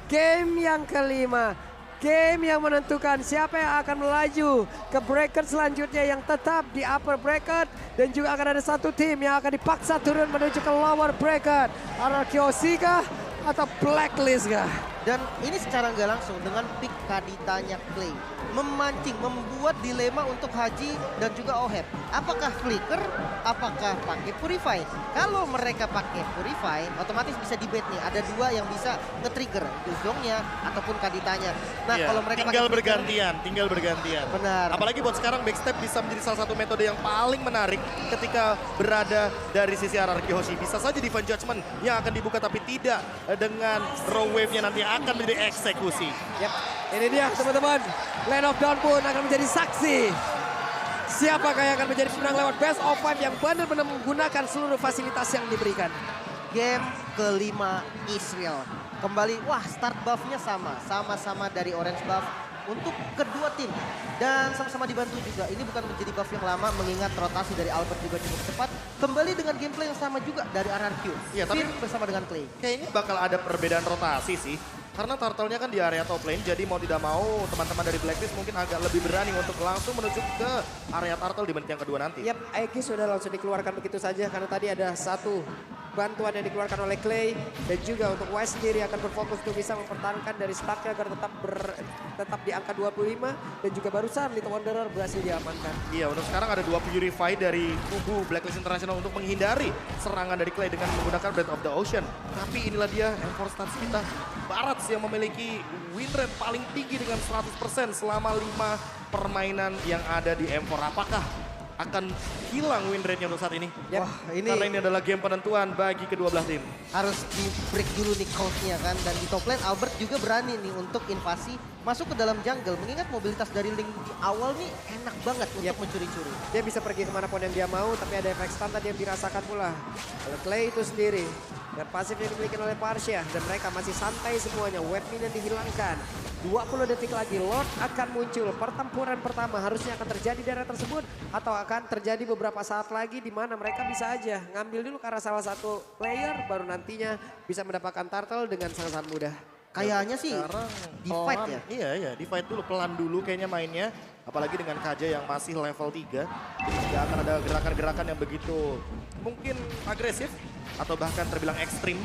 game yang kelima. Game yang menentukan siapa yang akan melaju ke bracket selanjutnya yang tetap di upper bracket. Dan juga akan ada satu tim yang akan dipaksa turun menuju ke lower bracket. RRQC kah atau Blacklist kah? Dan ini secara nggak langsung dengan pick Kaditanya Clay. Memancing, membuat dilema untuk Haji dan juga Oheb. Apakah Flicker, apakah pakai Purify? Kalau mereka pakai Purify, otomatis bisa dibet nih. Ada dua yang bisa nge-trigger, Yuzongnya ataupun Kaditanya. Nah, Iya, kalau mereka tinggal pakai Flicker, bergantian. benar. Apalagi buat sekarang backstep bisa menjadi salah satu metode yang paling menarik ketika berada dari sisi RRQ Hoshi. Bisa saja Divine Judgment yang akan dibuka tapi tidak dengan raw wave-nya nanti akan menjadi eksekusi. Yap, ini dia teman-teman. Land of Dawn pun akan menjadi saksi. Siapakah yang akan menjadi pemenang lewat best of 5 yang benar-benar menggunakan seluruh fasilitas yang diberikan. Game kelima Israel. Kembali, wah start buff-nya sama-sama dari orange buff untuk kedua tim. Dan sama-sama dibantu juga, ini bukan menjadi buff yang lama mengingat rotasi dari Albert juga cukup cepat. Kembali dengan gameplay yang sama juga dari RRQ. Iya, tapi Fir bersama dengan Clay. kayaknya bakal ada perbedaan rotasi sih. Karena Turtle-nya kan di area top lane, jadi mau tidak mau teman-teman dari Blacklist mungkin agak lebih berani untuk langsung menuju ke area Turtle di menit yang kedua nanti. Yap, Aegis sudah langsung dikeluarkan begitu saja karena tadi ada satu bantuan yang dikeluarkan oleh Clay dan juga untuk Wise sendiri akan berfokus untuk bisa mempertahankan dari startnya agar tetap di angka 25 dan juga barusan Little Wanderer berhasil diamankan. Iya, untuk sekarang ada dua Purify dari kubu Blacklist International untuk menghindari serangan dari Clay dengan menggunakan Breath of the Ocean. Tapi inilah dia M4 Stats kita, Barats yang memiliki win rate paling tinggi dengan 100% selama 5 permainan yang ada di M4. Apakah akan hilang win rate-nya untuk saat ini? Wah, ini Karena ini adalah game penentuan bagi kedua belah tim. harus di break dulu nih coach-nya kan. Dan di top lane Albert juga berani nih untuk invasi masuk ke dalam jungle. Mengingat mobilitas dari Link di awal nih enak banget untuk mencuri-curi. Dia bisa pergi kemanapun yang dia mau tapi ada efek stun tadi yang dirasakan pula oleh Clay itu sendiri. Dan pasif yang dimiliki oleh Parsia dan mereka masih santai semuanya. Web minion dihilangkan. 20 detik lagi Lord akan muncul. Pertempuran pertama harusnya akan terjadi di area tersebut atau akan terjadi beberapa saat lagi di mana mereka bisa aja ngambil dulu karena salah satu player baru nantinya bisa mendapatkan turtle dengan sangat mudah. Kayaknya sih Sekarang di fight pelan, ya. Iya, di fight dulu, pelan dulu kayaknya mainnya. Apalagi dengan Kaja yang masih level 3. Tidak akan ada gerakan-gerakan yang begitu mungkin agresif atau bahkan terbilang ekstrim.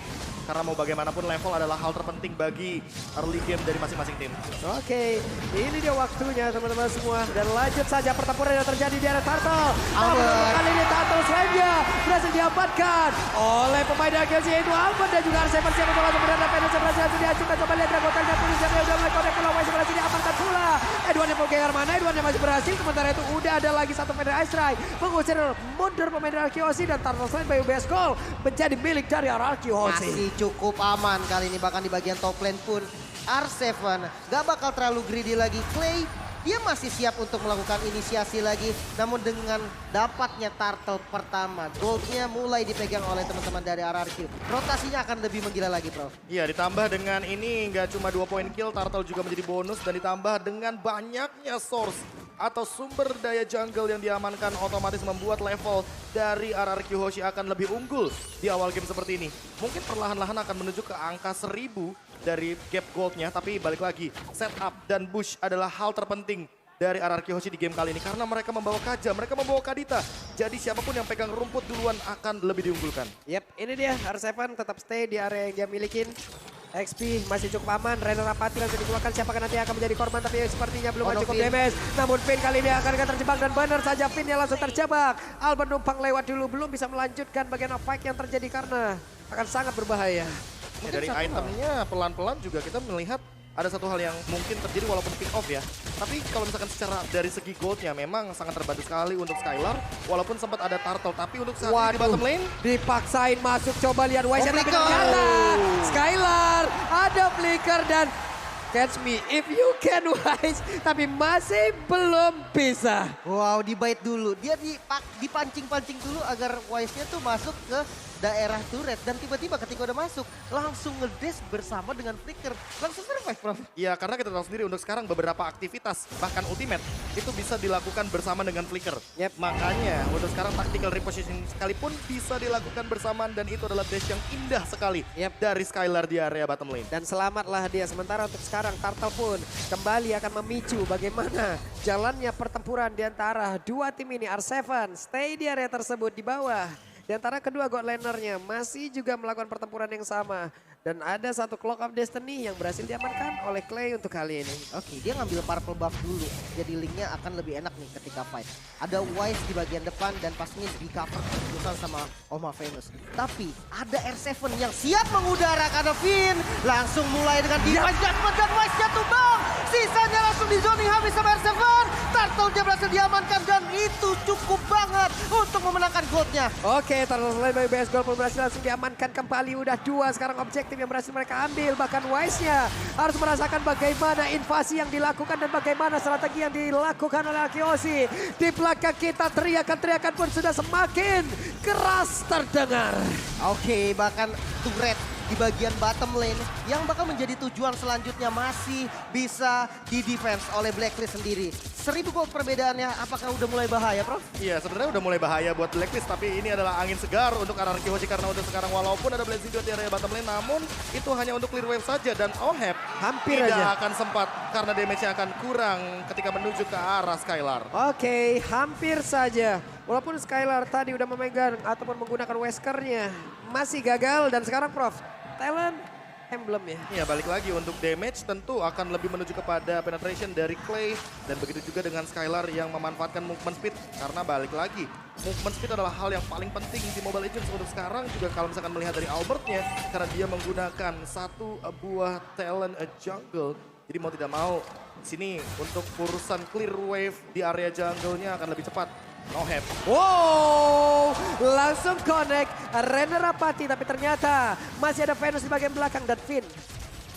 Karena mau bagaimanapun level adalah hal terpenting bagi early game dari masing-masing tim. Oke, ini dia waktunya teman-teman semua. Dan lanjut saja pertempuran yang terjadi di area Turtle. Albert. Kali ini Turtle Slam-nya berhasil diamankan oleh pemain Aegis yaitu Albert dan juga Arseven siap untuk langsung berada penetrasi berhasil dihancurkan. Coba lihat Dragotelnya pun siapa yang udah mulai connect pulau Wise berhasil diamankan pula. Edwan yang mau gear mana? Edwan yang masih berhasil. Sementara itu udah ada lagi satu pemain Ice Strike mengusir mundur pemain RRQ Hoshi dan Turtle Slam by UBS Gold menjadi milik dari RRQ Hoshi. Masih cukup aman kali ini, bahkan di bagian top lane pun R7 gak bakal terlalu greedy lagi. Clay dia masih siap untuk melakukan inisiasi lagi, namun dengan dapatnya turtle pertama, goldnya mulai dipegang oleh teman-teman dari RRQ. Rotasinya akan lebih menggila lagi, Prof. Iya, ditambah dengan ini nggak cuma 2 poin kill, Turtle juga menjadi bonus dan ditambah dengan banyaknya source atau sumber daya jungle yang diamankan otomatis membuat level dari RRQ Hoshi akan lebih unggul di awal game seperti ini. Mungkin perlahan-lahan akan menuju ke angka 1000 dari gap goldnya, tapi balik lagi setup dan push adalah hal terpenting dari RRQ Hoshi di game kali ini karena mereka membawa Kaja, mereka membawa Kadita. Jadi siapapun yang pegang rumput duluan akan lebih diunggulkan. Yep, ini dia R7 tetap stay di area yang dia milikin. XP masih cukup aman, Rainer Apati langsung dikeluarkan, siapakah nanti yang akan menjadi korban tapi sepertinya belum Ono cukup Finn. damage. Namun Finn kali ini akan terjebak dan benar saja Finn yang langsung terjebak. Albert numpang lewat dulu, belum bisa melanjutkan bagian fight yang terjadi karena akan sangat berbahaya. Ya, dari itemnya pelan-pelan juga kita melihat ada satu hal yang mungkin terjadi walaupun pick off ya. Tapi kalau misalkan secara dari segi goldnya memang sangat terbantu sekali untuk Skylar. Walaupun sempat ada Turtle, tapi untuk saat ini di bottom lane. Dipaksain masuk, coba lihat Wise tapi flicker. ternyata Skylar ada flicker dan catch me if you can Wise. Tapi masih belum bisa. Wow, dibait dulu. Dia dipancing-pancing dulu agar Wise-nya tuh masuk ke daerah turret. Dan tiba-tiba ketika udah masuk, langsung ngedes bersama dengan Flicker. Langsung survive, Prof. Ya karena kita tahu sendiri untuk sekarang beberapa aktivitas bahkan ultimate itu bisa dilakukan bersama dengan Flicker. Yep. Makanya untuk sekarang tactical repositioning sekalipun bisa dilakukan bersamaan dan itu adalah dash yang indah sekali Yep. dari Skylar di area bottom lane. Dan selamatlah dia. Sementara untuk sekarang Turtle pun kembali akan memicu bagaimana jalannya pertempuran di antara dua tim ini. R7 stay di area tersebut di bawah. Di antara kedua god lanernya masih juga melakukan pertempuran yang sama. Dan ada satu Clock of Destiny yang berhasil diamankan oleh Clay untuk kali ini. Oke, dia ngambil purple buff dulu. Jadi linknya akan lebih enak nih ketika fight. Ada Wise di bagian depan dan pastinya di cover keputusan sama Oma Venus. Tapi ada R7 yang siap mengudara karena Finn langsung mulai dengan Divine Judgment dan Wise-nya tumbang. Sisanya langsung di zoning habis sama R7. Turtle-nya berhasil diamankan dan itu cukup banget untuk memenangkan goldnya. Oke, Turtle Lane by BS Gold pun berhasil langsung diamankan kembali. Udah dua sekarang objektif yang berhasil mereka ambil. Bahkan Wise-nya harus merasakan bagaimana invasi yang dilakukan dan bagaimana strategi yang dilakukan oleh Akioshi. Di belakang kita teriakan-teriakan pun sudah semakin keras terdengar. Oke, bahkan turret di bagian bottom lane yang bakal menjadi tujuan selanjutnya masih bisa di-defense oleh Blacklist sendiri. 1000 gold perbedaannya, apakah udah mulai bahaya, Prof? Iya sebenarnya udah mulai bahaya buat Blacklist tapi ini adalah angin segar untuk RRQ Hoshi karena untuk sekarang walaupun ada Blazing Duet di area bottom lane namun itu hanya untuk clear wave saja dan Oheb Hampir tidak aja. akan sempat karena damage-nya akan kurang ketika menuju ke arah Skylar. Oke, hampir saja. Walaupun Skylar tadi udah memegang ataupun menggunakan Weskernya, masih gagal dan sekarang Prof, talent emblem ya. Ya balik lagi untuk damage tentu akan lebih menuju kepada penetration dari Clay dan begitu juga dengan Skylar yang memanfaatkan movement speed karena balik lagi movement speed adalah hal yang paling penting di Mobile Legends untuk sekarang juga kalau misalkan melihat dari Albertnya karena dia menggunakan satu buah talent jungle jadi mau tidak mau sini untuk urusan clear wave di area jungle-nya akan lebih cepat. Oheb. Wow, langsung connect Renner Rapati tapi ternyata masih ada Venus di bagian belakang dan Finn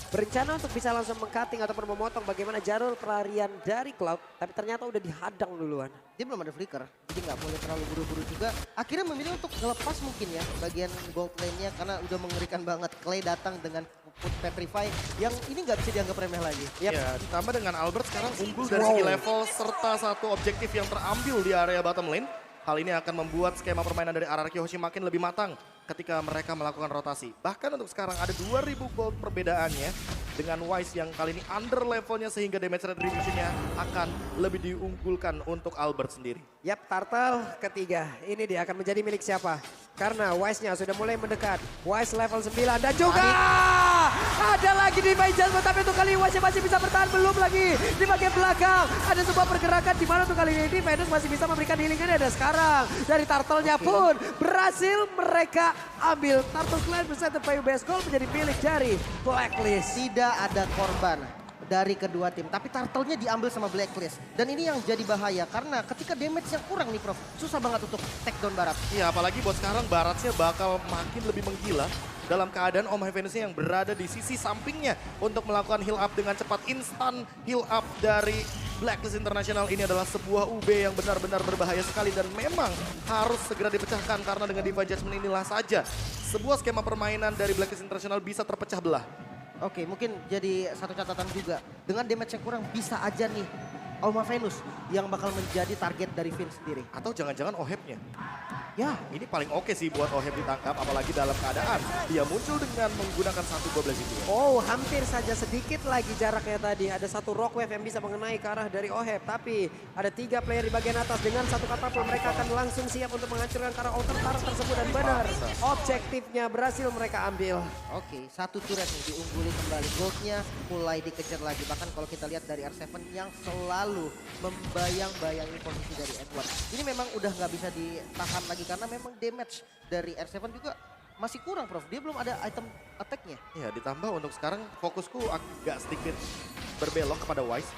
berencana untuk bisa langsung meng-cutting ataupun memotong bagaimana jalur pelarian dari Cloud tapi ternyata udah dihadang duluan. Dia belum ada flicker, jadi nggak boleh terlalu buru-buru juga. Akhirnya memilih untuk ngelepas mungkin ya bagian gold lane-nya karena udah mengerikan banget. Clay datang dengan put Petrify yang ini nggak bisa dianggap remeh lagi. Ya, ditambah dengan Albert sekarang unggul dari segi level serta satu objektif yang terambil di area bottom lane. Hal ini akan membuat skema permainan dari RRQ Hoshi makin lebih matang ketika mereka melakukan rotasi. Bahkan untuk sekarang ada 2000 gold perbedaannya dengan Wise yang kali ini under levelnya sehingga damage retribution-nya akan lebih diunggulkan untuk Albert sendiri. Yap, Turtle ketiga. Ini dia akan menjadi milik siapa? Karena Wise-nya sudah mulai mendekat. Wise level 9 dan juga ada lagi di Judgment tapi untuk kali ini Wise masih bisa bertahan. Belum lagi di bagian belakang. Ada sebuah pergerakan di mana untuk kali ini Venus masih bisa memberikan healing-nya. Dan sekarang dari Turtle-nya pun berhasil mereka ambil. Turtle Clan bersatu PUBS Gold menjadi milik dari Blacklist. Tidak ada korban dari kedua tim, tapi Turtle-nya diambil sama Blacklist. Dan ini yang jadi bahaya karena ketika damage yang kurang nih Prof, susah banget untuk take down Barat. Iya apalagi buat sekarang Baratnya bakal makin lebih menggila dalam keadaan Om Venusnya yang berada di sisi sampingnya untuk melakukan heal up dengan cepat. Instan heal up dari Blacklist International ini adalah sebuah UB yang benar-benar berbahaya sekali dan memang harus segera dipecahkan karena dengan Divine Judgment inilah saja sebuah skema permainan dari Blacklist International bisa terpecah belah. Oke, mungkin jadi satu catatan juga. Dengan damage yang kurang bisa aja nih Oma Venus yang bakal menjadi target dari Finn sendiri. Atau jangan-jangan Ohebnya. Ya, Ini paling oke sih buat Oheb ditangkap apalagi dalam keadaan dia muncul dengan menggunakan satu buah blazing duel. Oh, hampir saja sedikit lagi jaraknya tadi. Ada satu rock wave yang bisa mengenai ke arah dari Oheb. Tapi ada 3 player di bagian atas. Dengan satu katapult mereka akan langsung siap untuk menghancurkan ke arah outer turret tersebut. Dan benar, objektifnya berhasil mereka ambil. oke, satu turret nih diungguli kembali. Goldnya mulai dikejar lagi. Bahkan kalau kita lihat dari R7 yang selalu membayang-bayangi posisi dari Edward. Ini memang udah nggak bisa ditahan lagi karena memang damage dari R7 juga masih kurang Prof. Dia belum ada item attack-nya. Ya ditambah untuk sekarang fokusku agak sedikit berbelok kepada Wise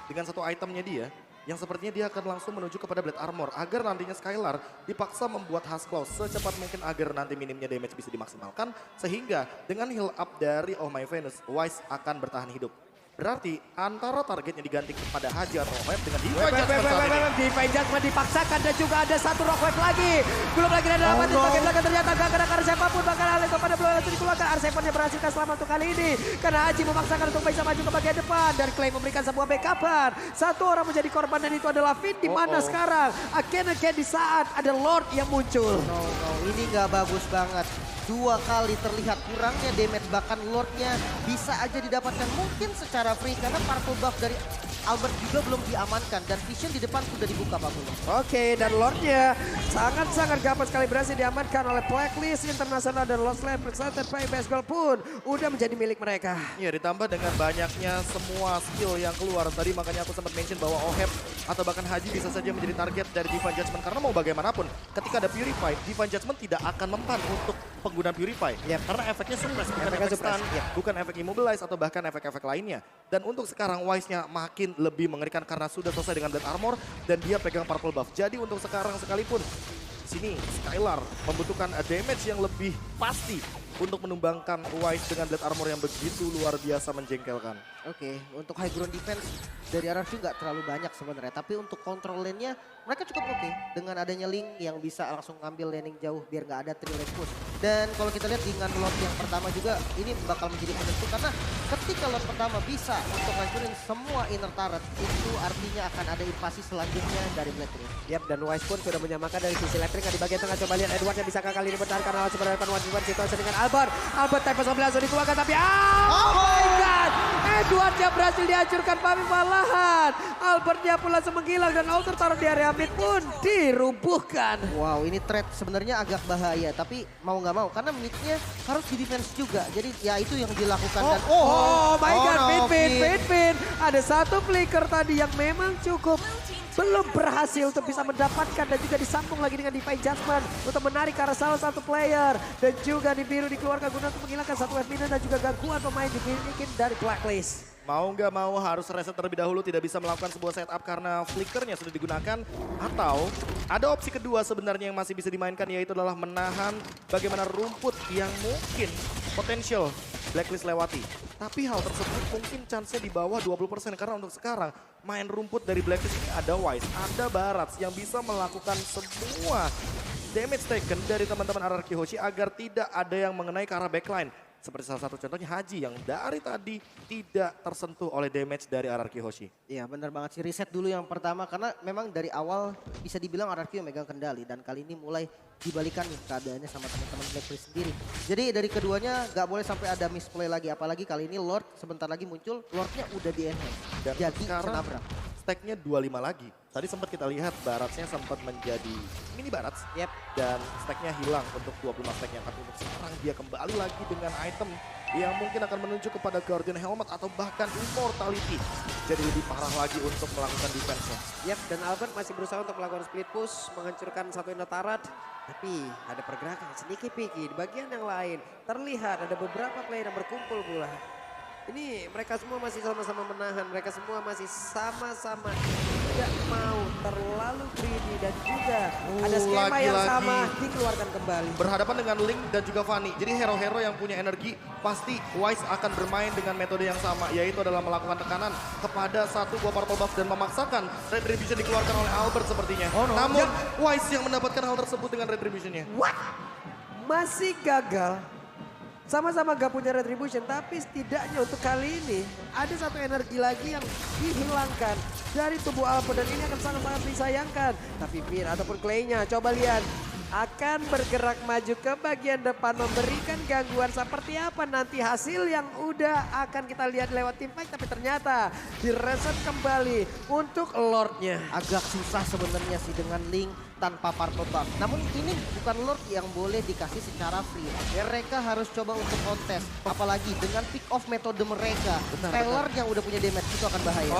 dengan satu itemnya dia yang sepertinya dia akan langsung menuju kepada Blade Armor agar nantinya Skylar dipaksa membuat Husk Claw secepat mungkin agar nanti minimnya damage bisa dimaksimalkan sehingga dengan heal up dari Oh My Venus Wise akan bertahan hidup. Berarti antara targetnya diganti kepada Haji atau Web dengan Divine Web, Judgment saat ini. Divine Judgment dipaksakan dan juga ada satu rock wave lagi. Belum lagi ada dapat di bagian belakang ternyata gak kena karena siapapun bahkan Alex pada belum langsung dikeluarkan. R7-nya berhasil selamat untuk kali ini. Karena Haji memaksakan untuk bisa maju ke bagian depan. Dan Clay memberikan sebuah backupan. Satu orang menjadi korban dan itu adalah Finn. Di mana sekarang? Again di saat ada Lord yang muncul. No, ini nggak bagus banget. 2 kali terlihat kurangnya damage, bahkan Lordnya bisa aja didapatkan mungkin secara free karena purple buff dari Albert juga belum diamankan dan vision di depan sudah dibuka Pak Bulu. Oke, dan Lordnya sangat-sangat gampang sekali berhasil diamankan oleh Blacklist International dan Lost Land Presented by Baseball pun udah menjadi milik mereka. Ya, ditambah dengan banyaknya semua skill yang keluar. Tadi makanya aku sempat mention bahwa Oheb atau bahkan Haji bisa saja menjadi target dari Divine Judgment. Karena mau bagaimanapun, ketika ada Purify, Divine Judgment tidak akan mempan untuk penggunaan Purify. Karena efeknya suppress, bukan efek stun, bukan efek immobilize atau bahkan efek-efek lainnya. Dan untuk sekarang Wise-nya makin lebih mengerikan karena sudah selesai dengan Blade Armor dan dia pegang purple buff. Jadi untuk sekarang sekalipun sini Skylar membutuhkan damage yang lebih pasti untuk menumbangkan Wise dengan Blade Armor yang begitu luar biasa menjengkelkan. Oke, untuk high ground defense dari RRQ nggak terlalu banyak sebenarnya. Tapi untuk control lane-nya mereka cukup oke. Dengan adanya Link yang bisa langsung ngambil laning jauh biar nggak ada 3 lane push. Dan kalau kita lihat dengan Lord yang pertama juga ini bakal menjadi penentu. Karena ketika Lord pertama bisa untuk ngancurin semua inner turret, itu artinya akan ada invasi selanjutnya dari Blacklist. Yap, dan Wise pun sudah menyamakan dari sisi elektrik di bagian tengah. Coba lihat Edward yang bisa kali ini bertahan karena langsung berhadapan one situasi dengan Albert. Albert type 11 langsung dikeluarkan tapi oh my god! Edwardnya berhasil dihancurkan tapi malahan Albertnya pun langsung menghilang dan alter taruh di area mid pun dirubuhkan. Wow, ini trade sebenarnya agak bahaya tapi mau nggak mau karena midnya harus di defense juga. Jadi ya itu yang dilakukan. Dan oh my god, Finn. Ada satu flicker tadi yang memang cukup belum berhasil untuk bisa mendapatkan dan juga disambung lagi dengan Divine Judgment untuk menarik ke arah salah satu player. Dan juga di biru dikeluarkan guna untuk menghilangkan satu wave minion dan juga gangguan pemain dimiliki dari Blacklist. Mau nggak mau harus reset terlebih dahulu, tidak bisa melakukan sebuah setup karena flickernya sudah digunakan. Atau ada opsi kedua sebenarnya yang masih bisa dimainkan yaitu adalah menahan bagaimana rumput yang mungkin potensial Blacklist lewati. Tapi hal tersebut mungkin chance-nya di bawah 20% karena untuk sekarang main rumput dari Blacklist ini ada Wise, ada Barats yang bisa melakukan semua damage taken dari teman-teman RRQ Hoshi agar tidak ada yang mengenai ke arah backline. Seperti salah satu contohnya Haji yang dari tadi tidak tersentuh oleh damage dari RRQ Hoshi. Iya benar banget sih, reset dulu yang pertama karena memang dari awal bisa dibilang RRQ yang megang kendali dan kali ini mulai dibalikan nih keadaannya sama teman-teman Blacklist sendiri. Jadi dari keduanya gak boleh sampai ada misplay lagi, apalagi kali ini Lord sebentar lagi muncul, Lordnya udah di enhance. Dan jadi sekarang senabrak. Stacknya 25 lagi. Tadi sempat kita lihat Baratsnya sempat menjadi mini Barats. Yep. Dan stacknya hilang untuk 25 stacknya. Tapi untuk sekarang dia kembali lagi dengan item yang mungkin akan menuju kepada Guardian Helmet atau bahkan Immortality. Jadi lebih parah lagi untuk melakukan defense-nya. Yap, dan Albert masih berusaha untuk melakukan split push, menghancurkan satu inner turret. Tapi ada pergerakan sedikit Piki di bagian yang lain. Terlihat ada beberapa player yang berkumpul pula. Ini mereka semua masih sama-sama menahan, mereka semua masih sama-sama tidak mau terlalu greedy dan juga ada skema yang sama dikeluarkan kembali. Berhadapan dengan Link dan juga Fanny. Jadi hero-hero yang punya energi pasti Wise akan bermain dengan metode yang sama. Yaitu adalah melakukan tekanan kepada satu buah purple buff dan memaksakan Retribution dikeluarkan oleh Albert sepertinya. Namun Wise yang mendapatkan hal tersebut dengan Retribution-nya. What? Masih gagal. Sama-sama gak punya retribution, tapi setidaknya untuk kali ini ada satu energi lagi yang dihilangkan dari tubuh Albert dan ini akan sangat-sangat disayangkan. Tapi Finn ataupun Clay-nya coba lihat akan bergerak maju ke bagian depan memberikan gangguan seperti apa nanti hasil yang udah akan kita lihat lewat tim fight, tapi ternyata direset kembali untuk Lord-nya. Agak susah sebenarnya sih dengan Link tanpa purple buff. Namun ini bukan Lord yang boleh dikasih secara free. Mereka harus coba untuk kontes. Apalagi dengan pick off metode mereka. Taylor yang udah punya damage itu akan bahaya.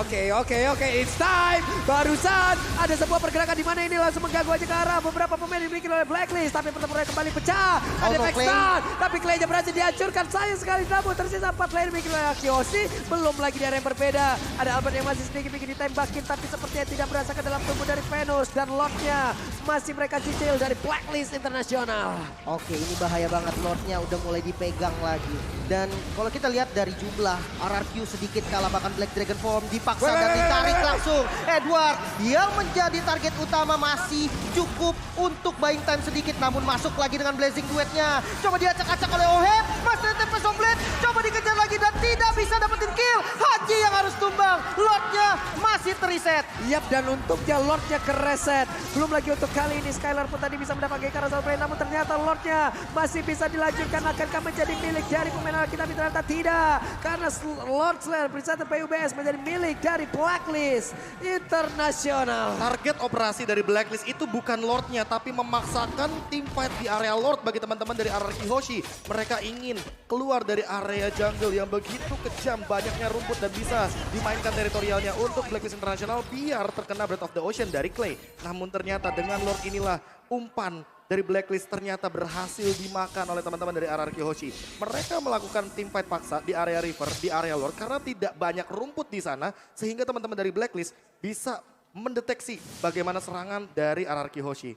Oke, it's time. Barusan ada sebuah pergerakan di mana ini langsung mengganggu aja ke arah beberapa pemain yang dimiliki oleh Blacklist. Tapi pertempuran kembali pecah. Ada backstun. Tapi Clay-nya berhasil dihancurkan. Sayang sekali namun tersisa 4 player dimiliki oleh Kyoshi. Belum lagi di area yang berbeda. Ada Albert yang masih sedikit ditembakin tapi sepertinya tidak merasakan dalam tubuh dari Venus. Dan Lord-nya masih mereka cicil dari Blacklist Internasional. Oke, ini bahaya banget. Lordnya udah mulai dipegang lagi. Dan kalau kita lihat dari jumlah, RRQ sedikit kalah, bahkan Black Dragon Form dipaksa dan ditarik langsung. Edward yang menjadi target utama masih cukup untuk buying time sedikit, namun masuk lagi dengan Blazing Duetnya. Coba diacak-acak oleh Oheb, Master TP Somblet, coba dikejar lagi dan tidak bisa dapetin kill. Haji yang harus tumbang, Lordnya masih teriset. Yap, dan untuknya Lordnya kereset. Belum lagi untuk kali ini Skylar pun tadi bisa mendapatkan Carousel Play, namun ternyata Lordnya masih bisa dilanjutkan. Akankah menjadi milik dari pemain kita? Ternyata tidak, karena Lord Slayer presented PUBS menjadi milik dari Blacklist Internasional. Target operasi dari Blacklist itu bukan Lordnya, tapi memaksakan tim fight di area Lord bagi teman-teman dari RRQ Hoshi. Mereka ingin keluar dari area jungle yang begitu kejam, banyaknya rumput dan bisa dimainkan teritorialnya untuk Blacklist Internasional biar terkena Breath of the Ocean dari Clay. Namun ternyata dengan Lord inilah umpan dari Blacklist ternyata berhasil dimakan oleh teman-teman dari RRQ Hoshi. Mereka melakukan team fight paksa di area River, di area Lord karena tidak banyak rumput di sana sehingga teman-teman dari Blacklist bisa mendeteksi bagaimana serangan dari RRQ Hoshi.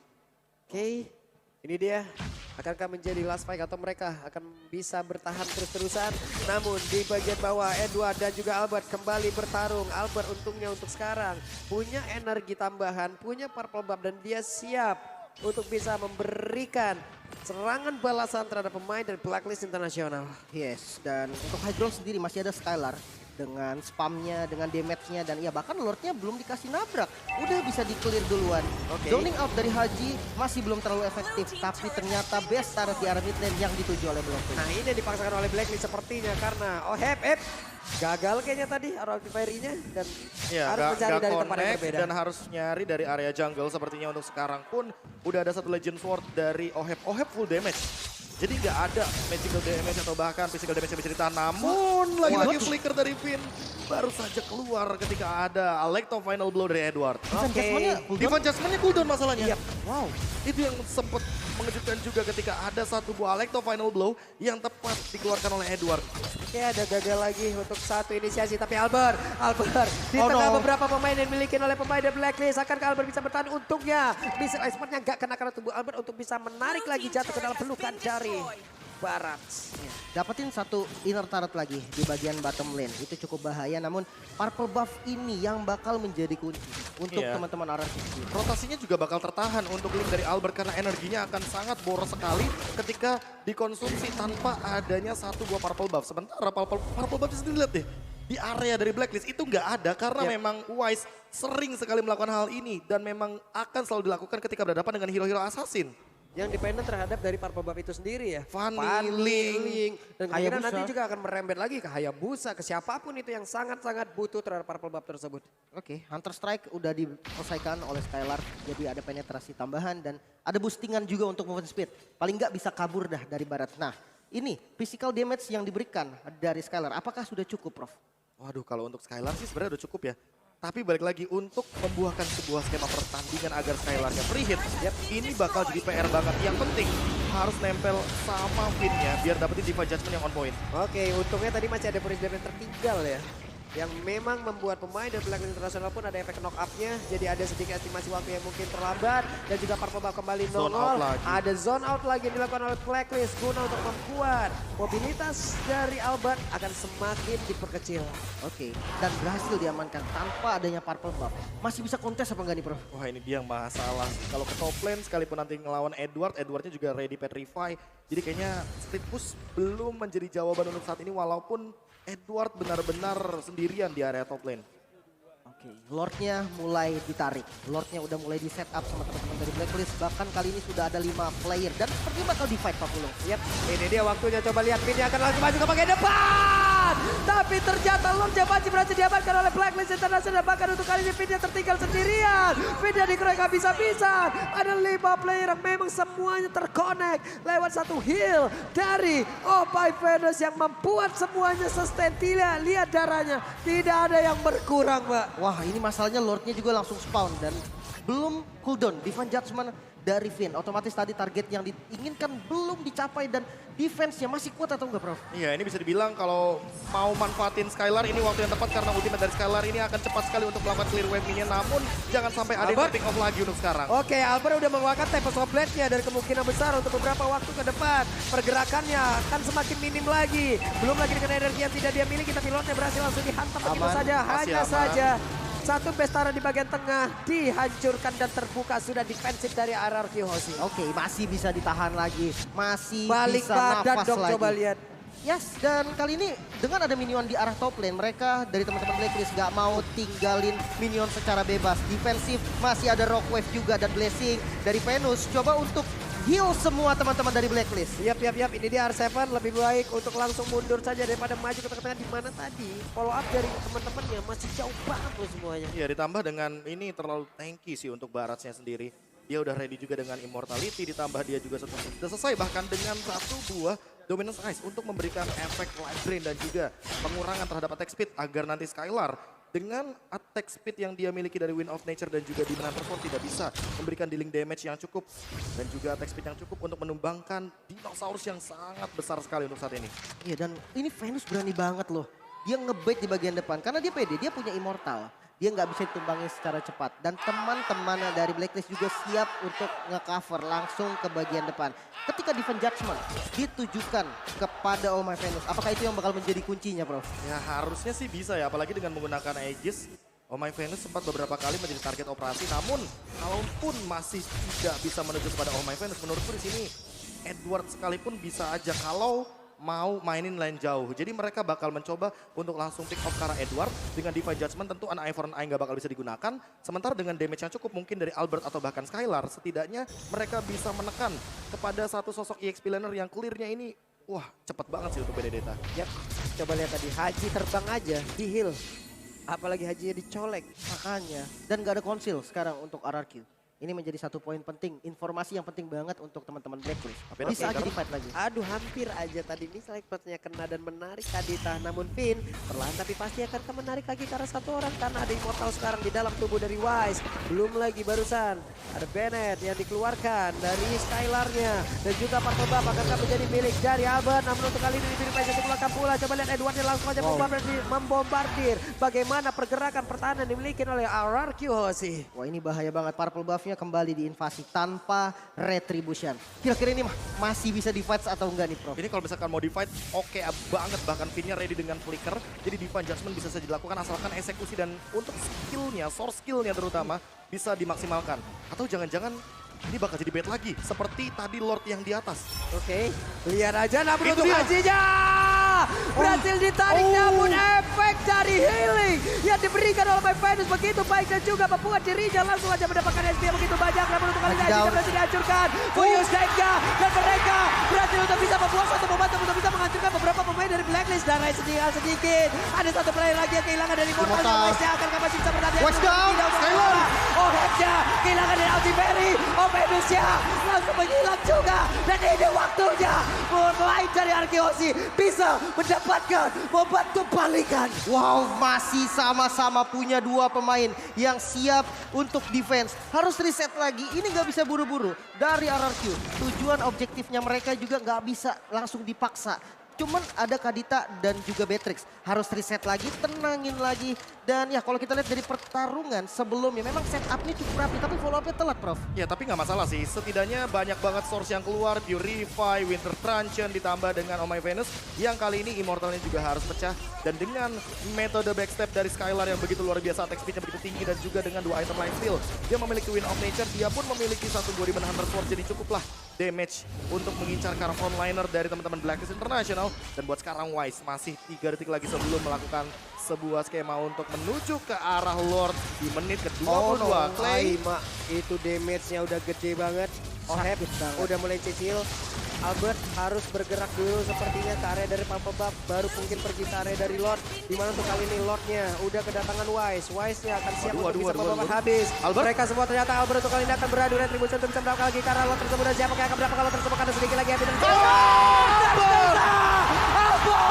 Oke, ini dia. Akankah menjadi last fight atau mereka akan bisa bertahan terus-terusan? Namun di bagian bawah Edward dan juga Albert kembali bertarung. Albert untungnya untuk sekarang punya energi tambahan, punya purple buff dan dia siap untuk bisa memberikan serangan balasan terhadap pemain dari Blacklist Internasional. Yes, dan untuk high ground sendiri masih ada Skylar dengan spamnya, dengan damage-nya, dan ya bahkan Lordnya belum dikasih nabrak. Udah bisa di-clear duluan. Zoning out dari Haji masih belum terlalu efektif, tapi ternyata best turret di area mid lane yang dituju oleh Blacklist. Nah ini yang dipaksakan oleh Blacklist sepertinya karena gagal kayaknya tadi arrow fire-nya dan harus mencari dari tempat yang berbeda. Dan harus nyari dari area jungle sepertinya untuk sekarang pun udah ada satu Legend Sword dari Oheb. Oheb full damage. Jadi nggak ada magical damage atau bahkan physical damage yang bisa ditahan. Namun lagi-lagi flicker dari Finn baru saja keluar ketika ada Alecto final blow dari Edward. Defense Judgment-nya cooldown masalahnya. Yep. Wow, itu yang sempat mengejutkan juga ketika ada satu buah Alecto final blow yang tepat dikeluarkan oleh Edward. Oke, ada gagal lagi untuk satu inisiasi, tapi Albert di tengah beberapa pemain yang dimiliki oleh pemain dari Blacklist, akankah Albert bisa bertahan? Untungnya missile expertnya nggak kena karena tubuh Albert untuk bisa menarik lagi jatuh ke dalam pelukan dari Barat. Dapetin satu inner turret lagi di bagian bottom lane, itu cukup bahaya, namun purple buff ini yang bakal menjadi kunci untuk teman-teman RRQ. Rotasinya juga bakal tertahan untuk link dari Albert karena energinya akan sangat boros sekali ketika dikonsumsi tanpa adanya satu buah purple buff. Sementara purple buff sendiri lihat deh, di area dari Blacklist itu nggak ada karena memang Wise sering sekali melakukan hal ini dan memang akan selalu dilakukan ketika berhadapan dengan hero-hero assassin. Yang dependen terhadap dari purple buff itu sendiri ya. Fanny, Ling, dan kemungkinan nanti juga akan merembet lagi ke Hayabusa, ke siapapun itu yang sangat-sangat butuh terhadap purple buff tersebut. Oke, Hunter Strike udah diselesaikan oleh Skylar, jadi ada penetrasi tambahan dan ada boostingan juga untuk movement speed. Paling nggak bisa kabur dah dari Barat. Nah, ini physical damage yang diberikan dari Skylar, apakah sudah cukup, Prof? Waduh, kalau untuk Skylar sih sebenarnya udah cukup ya. Tapi balik lagi untuk membuahkan sebuah skema pertandingan agar Skylarnya free hit. Ini bakal jadi PR banget. Yang penting harus nempel sama Finn-nya biar dapetin Diva Judgment yang on point. Oke, untungnya tadi masih ada Forest yang tertinggal ya. Yang memang membuat pemain dari Blacklist Internasional pun ada efek knock up-nya. Jadi ada sedikit estimasi waktu yang mungkin terlambat. Dan juga purple buff kembali nongol. Ada zone out lagi yang dilakukan oleh Blacklist guna untuk membuat mobilitas dari Albert akan semakin diperkecil. Oke, dan berhasil diamankan tanpa adanya purple buff. Masih bisa kontes apa enggak nih, Prof? Wah, ini dia yang masalah. Kalau ke top lane sekalipun nanti ngelawan Edwardnya juga ready petrify. Jadi kayaknya split push belum menjadi jawaban untuk saat ini walaupun Edward benar-benar sendirian di area top lane. Oke, Lordnya mulai ditarik. Lordnya udah mulai di set up sama teman-teman dari Blacklist. Bahkan kali ini sudah ada 5 player dan seperti bakal di fight Pak Pulung. Yap, ini dia waktunya, coba lihat Finn akan langsung maju ke bagian depan. Tapi ternyata Lordnya masih berhasil diamankan oleh Blacklist International. Bahkan untuk kali ini Finn tertinggal sendirian. Finn dikeroyok habis-habisan. Ada 5 player yang memang semuanya terkonek lewat satu heal dari Opie Venus yang membuat semuanya sustain. Lihat darahnya, tidak ada yang berkurang, Mbak. Wah, ini masalahnya Lordnya juga langsung spawn dan belum cooldown. Divine Judgment dari Finn. Otomatis tadi target yang diinginkan belum dicapai dan defense-nya masih kuat atau enggak, Prof? Iya, ini bisa dibilang kalau mau manfaatin Skylar ini waktu yang tepat karena ultimate dari Skylar ini akan cepat sekali untuk melakukan clear wave minion. Namun jangan sampai ada yang pick off lagi untuk sekarang. Oke, Albert udah mengeluarkan Tempest of Blade-nya dan kemungkinan besar untuk beberapa waktu ke depan. Pergerakannya akan semakin minim lagi. Belum lagi dengan energi yang tidak dia miliki, tapi Lordnya berhasil langsung dihantam begitu Aman. saja. Masih Hanya aman. saja satu Bestara di bagian tengah dihancurkan dan terbuka. Sudah defensif dari RRQ Hoshi. Oke, masih bisa ditahan lagi. Masih Balik bisa badan nafas dong, lagi. coba lihat. Yes, dan kali ini dengan ada minion di arah top lane, mereka dari teman-teman Blacklist gak mau tinggalin minion secara bebas. Defensif, masih ada Rock Wave juga dan Blessing dari Venus. Coba untuk heal semua teman-teman dari Blacklist. Yap. Ini dia R7 lebih baik untuk langsung mundur saja daripada maju ke tengah-tengah di mana tadi. Follow up dari teman-temannya masih jauh banget loh semuanya. Iya, ditambah dengan ini terlalu tanky sih untuk Baratsnya sendiri. Dia udah ready juga dengan Immortality, ditambah dia juga sudah selesai bahkan dengan satu buah Dominance Ice untuk memberikan efek life drain dan juga pengurangan terhadap attack speed agar nanti Skylar dengan attack speed yang dia miliki dari Wind of Nature dan juga Demon Hunter Sword tidak bisa memberikan dealing damage yang cukup dan juga attack speed yang cukup untuk menumbangkan dinosaurus yang sangat besar sekali untuk saat ini. Iya, dan ini Venus berani banget loh. Dia ngebait di bagian depan karena dia pede, dia punya Immortal. Dia nggak bisa ditumbangi secara cepat. Dan teman-teman dari Blacklist juga siap untuk nge-cover langsung ke bagian depan. Ketika Divine Judgment ditujukan kepada Oh My Venus, apakah itu yang bakal menjadi kuncinya, Prof? Ya harusnya sih bisa ya, apalagi dengan menggunakan Aegis. Oh My Venus sempat beberapa kali menjadi target operasi, namun kalaupun masih tidak bisa menuju kepada Oh My Venus, menurutku di sini Edward sekalipun bisa aja kalau mau mainin lane jauh. Jadi mereka bakal mencoba untuk langsung pick off ke arah Edward. Dengan Divine Judgment tentu anak Eye for an Eye nggak bakal bisa digunakan. Sementara dengan damage yang cukup mungkin dari Albert atau bahkan Skylar, setidaknya mereka bisa menekan kepada satu sosok EXP laner yang clearnya ini, wah cepet banget sih untuk Benedetta. Yap, coba lihat tadi Haji terbang aja di heal. Apalagi Hajinya dicolek. Makanya. Dan gak ada konsil sekarang untuk RRQ. Ini menjadi satu poin penting, informasi yang penting banget untuk teman-teman Blacklist. Tapi Bisa aja Flicker. di fight lagi. Aduh, hampir aja tadi ini sepertinya kena dan menarik Kadita. Namun Finn perlahan tapi pasti akan menarik lagi karena satu orang. Karena ada Immortal sekarang di dalam tubuh dari Wise. Belum lagi barusan ada Bennett yang dikeluarkan dari Skylarnya. Dan juga Purple Buff akan menjadi milik dari Albert. Namun untuk kali ini diberi Pesa dikeluarkan pula. Coba lihat Edwardnya langsung aja membombardir. Bagaimana pergerakan pertahanan dimiliki oleh RRQ Hoshi. Wah, ini bahaya banget. Purple Buff-nya kembali diinvasi tanpa retribution. Kira-kira ini masih bisa di-fight atau enggak nih, Prof? Ini kalau misalkan mau di-fight, oke banget. Bahkan Finnya ready dengan flicker. Jadi Divine Judgment bisa saja dilakukan asalkan eksekusi dan untuk skillnya, source skillnya terutama, bisa dimaksimalkan. Atau jangan-jangan ini bakal jadi bait lagi. Seperti tadi Lord yang di atas. Oke, lihat aja namun Itu untuk dia. Hajinya. Berhasil ditarik namun efek dari healing yang diberikan oleh My Venus begitu baik dan juga membuat dirinya langsung aja mendapatkan SP yang begitu banyak. Namun untuk kali ini Haji Hajinya berhasil dihancurkan. Furious Decknya dan mereka berhasil untuk bisa membuat satu momentum untuk bisa menghancurkan beberapa pemain dari Blacklist. Dan sedikit. Ada satu player lagi yang kehilangan dari Immortal. Wise-nya akan masih bisa bertahan. Wise down, Skylar. Oh, Headnya kehilangan dari Altiberry. Oh, Venusnya langsung menghilang juga. Dan ini waktunya pemain dari Arkeosi bisa mendapatkan membantu balikan. Wow, masih sama-sama punya dua pemain yang siap untuk defense. Harus reset lagi, ini nggak bisa buru-buru. Dari RRQ, tujuan objektifnya mereka juga nggak bisa langsung dipaksa. Cuman ada Kadita dan juga Beatrix. Harus reset lagi, tenangin lagi. Dan ya kalau kita lihat dari pertarungan sebelumnya, memang setupnya cukup rapi. Tapi follow up-nya telat, Prof. Ya tapi nggak masalah sih, setidaknya banyak banget source yang keluar, Purify, Winter Truncheon ditambah dengan Oh My Venus yang kali ini Immortalnya juga harus pecah. Dan dengan metode backstep dari Skylar yang begitu luar biasa, attack speed-nya begitu tinggi dan juga dengan dua item life steal. Dia memiliki Wind of Nature, dia pun memiliki satu buah Demon Hunter Sword, jadi cukuplah damage untuk mengincar ke arah frontliner dari teman-teman Blacklist International. Dan buat sekarang Wise masih 3 detik lagi sebelum melakukan sebuah skema untuk menuju ke arah Lord di menit ke-22. Clay. Aima, itu damage-nya udah gede banget. Oheb udah mulai cicil. Albert harus bergerak dulu sepertinya ke area dari Purple Buff, baru mungkin pergi ke area dari Lord. Dimana untuk kali ini Lordnya udah kedatangan Wise. Wise-nya akan siap untuk bisa membabat habis. Albert. Mereka semua ternyata Albert untuk kali ini akan beradu retribusi untuk bisa mendapatkan lagi karena Lord tersebut dan siapa yang akan mendapatkan Lord tersebut karena sedikit lagi habis. Albert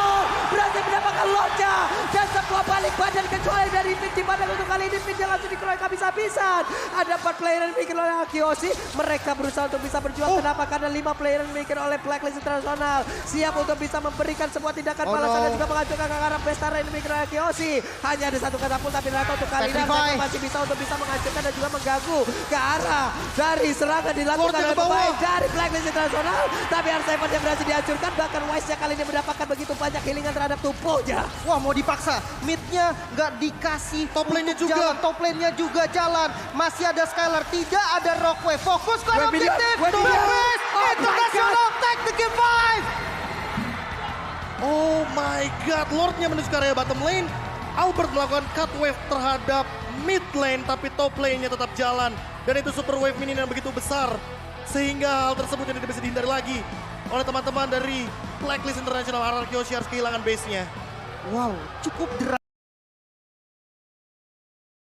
berhasil mendapatkan Lordnya dan semua balik badan kecuali mulai dari Fit di mana untuk kali ini Fit yang langsung dikeroyok habis-habisan. Ada 4 player yang dimiliki oleh Akioshi. Mereka berusaha untuk bisa berjuang. Kenapa? Karena 5 player yang dimiliki oleh Blacklist Internasional. Siap untuk bisa memberikan sebuah tindakan balasan dan juga menghancurkan ke arah Bestara yang dimiliki oleh Akioshi. Hanya ada satu katapult tapi Naruto untuk kali ini masih bisa untuk bisa menghancurkan dan juga mengganggu ke arah dari serangan dilakukan oleh pemain dari Blacklist Internasional. Tapi R7 yang berhasil dihancurkan. Bahkan Wise-nya kali ini mendapatkan begitu banyak healingan terhadap tubuhnya. Wah, mau dipaksa. Mid-nya nggak dikasih. Top lane-nya untuk juga. jalan. Top lane-nya juga jalan. Masih ada Skylar. Tidak ada Rockwave. Fokus ke objektif. Backbase. International take the game 5. Oh my god, Lordnya menuju ke area bottom lane. Albert melakukan cut wave terhadap mid lane, tapi top lane-nya tetap jalan. Dan itu super wave minion yang begitu besar. Sehingga hal tersebut yang tidak bisa dihindari lagi oleh teman-teman dari Blacklist International. RRQ harus kehilangan base-nya. Wow, cukup